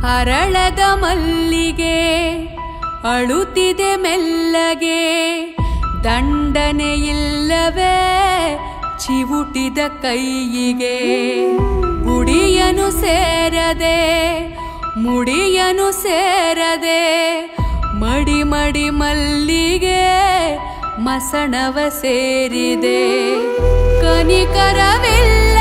ಹರಳದ ಮಲ್ಲಿಗೆ ಅಳುತ್ತಿದೆ ಮೆಲ್ಲಗೆ, ದಂಡನೆಯಿಲ್ಲವೇ ಚಿವುಟಿದ ಕೈಯಿಗೆ. ಗುಡಿಯನು ಸೇರದೆ ಮುಡಿಯನು ಸೇರದೆ, ಮಡಿ ಮಡಿ ಮಲ್ಲಿಗೆ ಮಸಣವ ಸೇರಿದೆ. ಕನಿಕರವಿಲ್ಲ